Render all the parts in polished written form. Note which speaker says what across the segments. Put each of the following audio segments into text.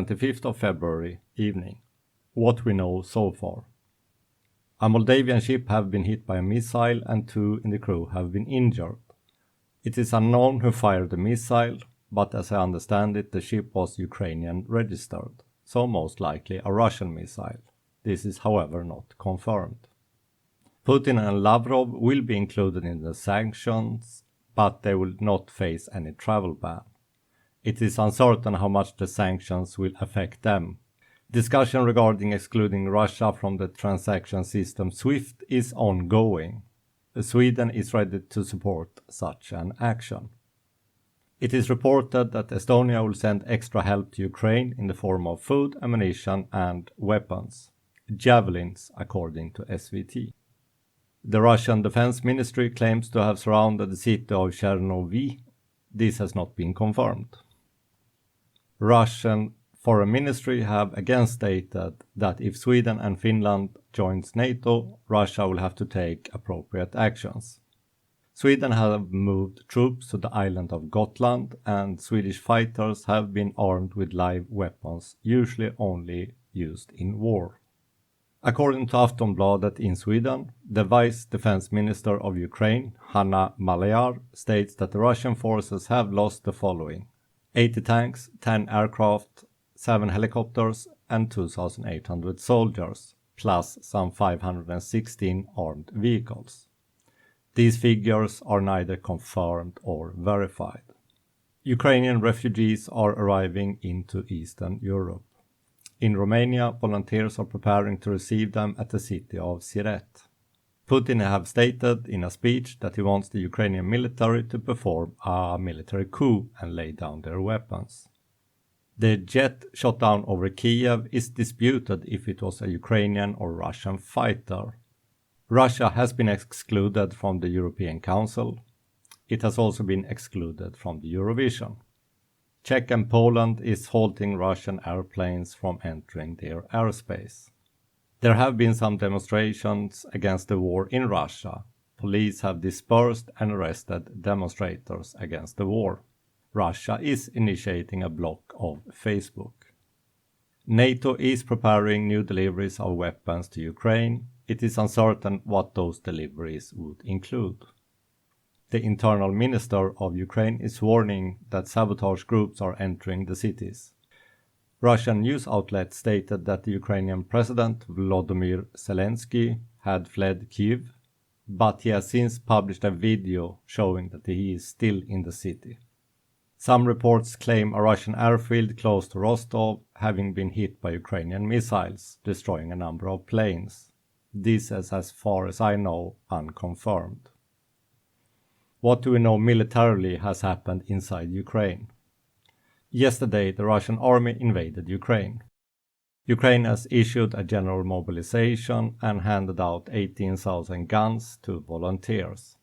Speaker 1: 25th of February evening. What we know so far. A Moldavian ship have been hit by a missile and 2 in the crew have been injured. It is unknown who fired the missile, but as I understand it, the ship was Ukrainian registered, so most likely a Russian missile. This is however not confirmed. Putin and Lavrov will be included in the sanctions, but they will not face any travel ban. It is uncertain how much the sanctions will affect them. Discussion regarding excluding Russia from the transaction system SWIFT is ongoing. Sweden is ready to support such an action. It is reported that Estonia will send extra help to Ukraine in the form of food, ammunition and weapons. Javelins, according to SVT. The Russian Defense Ministry claims to have surrounded the city of Chernobyl. This has not been confirmed. Russian Foreign Ministry have again stated that if Sweden and Finland joins NATO, Russia will have to take appropriate actions. Sweden have moved troops to the island of Gotland, and Swedish fighters have been armed with live weapons, usually only used in war. According to Aftonbladet in Sweden, the Vice Defense Minister of Ukraine, Hanna Maliar, states that the Russian forces have lost the following: 80 tanks, 10 aircraft, 7 helicopters and 2,800 soldiers, plus some 516 armed vehicles. These figures are neither confirmed or verified. Ukrainian refugees are arriving into Eastern Europe. In Romania, volunteers are preparing to receive them at the city of Siret. Putin have stated in a speech that he wants the Ukrainian military to perform a military coup and lay down their weapons. The jet shot down over Kiev is disputed if it was a Ukrainian or Russian fighter. Russia has been excluded from the European Council. It has also been excluded from the Eurovision. Czech and Poland is halting Russian airplanes from entering their airspace. There have been some demonstrations against the war in Russia. Police have dispersed and arrested demonstrators against the war. Russia is initiating a block of Facebook. NATO is preparing new deliveries of weapons to Ukraine. It is uncertain what those deliveries would include. The internal minister of Ukraine is warning that sabotage groups are entering the cities. Russian news outlets stated that the Ukrainian president Volodymyr Zelensky had fled Kyiv, but he has since published a video showing that he is still in the city. Some reports claim a Russian airfield close to Rostov having been hit by Ukrainian missiles, destroying a number of planes. This is, as far as I know, unconfirmed. What do we know militarily has happened inside Ukraine? Yesterday, the Russian army invaded Ukraine. Ukraine has issued a general mobilization and handed out 18,000 guns to volunteers.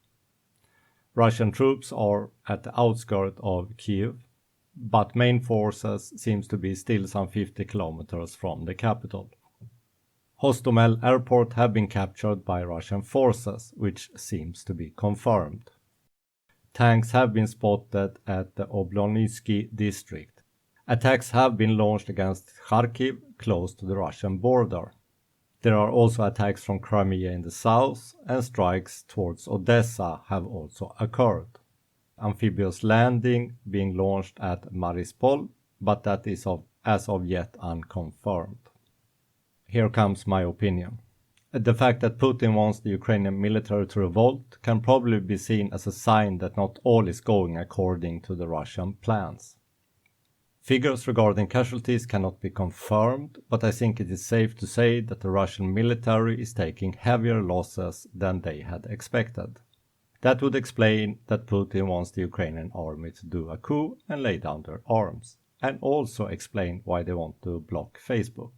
Speaker 1: Russian troops are at the outskirts of Kyiv, but main forces seems to be still some 50 kilometers from the capital. Hostomel airport have been captured by Russian forces, which seems to be confirmed. Tanks have been spotted at the Oblonytsky district. Attacks have been launched against Kharkiv, close to the Russian border. There are also attacks from Crimea in the south, and strikes towards Odessa have also occurred. Amphibious landing being launched at Mariupol, but that is as of yet unconfirmed. Here comes my opinion. The fact that Putin wants the Ukrainian military to revolt can probably be seen as a sign that not all is going according to the Russian plans. Figures regarding casualties cannot be confirmed, but I think it is safe to say that the Russian military is taking heavier losses than they had expected. That would explain that Putin wants the Ukrainian army to do a coup and lay down their arms, and also explain why they want to block Facebook.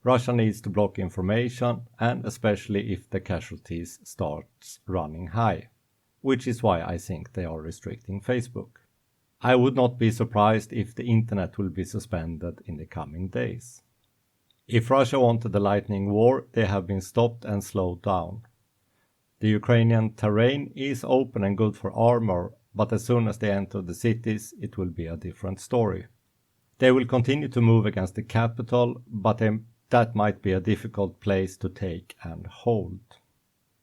Speaker 1: Russia needs to block information, and especially if the casualties starts running high, which is why I think they are restricting Facebook. I would not be surprised if the internet will be suspended in the coming days. If Russia wanted the lightning war, they have been stopped and slowed down. The Ukrainian terrain is open and good for armor, but as soon as they enter the cities, it will be a different story. They will continue to move against the capital, but that might be a difficult place to take and hold.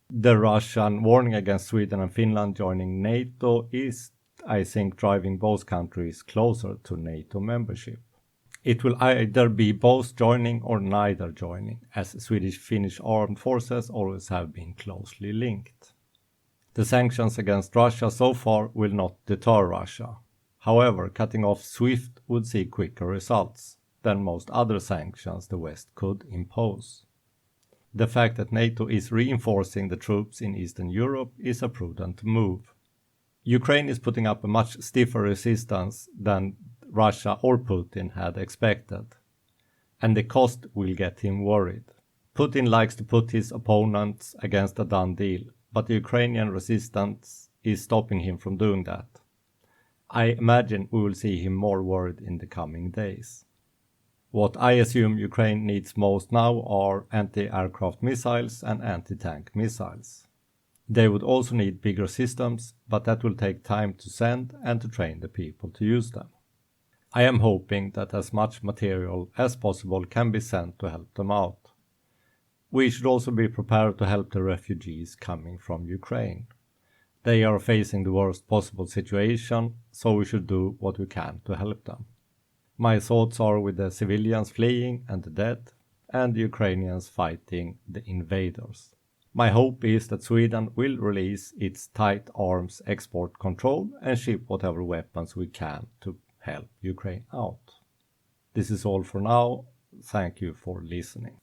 Speaker 1: The Russian warning against Sweden and Finland joining NATO is, I think, driving both countries closer to NATO membership. It will either be both joining or neither joining, as Swedish-Finnish armed forces always have been closely linked. The sanctions against Russia so far will not deter Russia. However, cutting off SWIFT would see quicker results than most other sanctions the West could impose. The fact that NATO is reinforcing the troops in Eastern Europe is a prudent move. Ukraine is putting up a much stiffer resistance than Russia or Putin had expected, and the cost will get him worried. Putin likes to put his opponents against a done deal, but the Ukrainian resistance is stopping him from doing that. I imagine we will see him more worried in the coming days. What I assume Ukraine needs most now are anti-aircraft missiles and anti-tank missiles. They would also need bigger systems, but that will take time to send and to train the people to use them. I am hoping that as much material as possible can be sent to help them out. We should also be prepared to help the refugees coming from Ukraine. They are facing the worst possible situation, so we should do what we can to help them. My thoughts are with the civilians fleeing and the dead, and the Ukrainians fighting the invaders. My hope is that Sweden will release its tight arms export control and ship whatever weapons we can to help Ukraine out. This is all for now. Thank you for listening.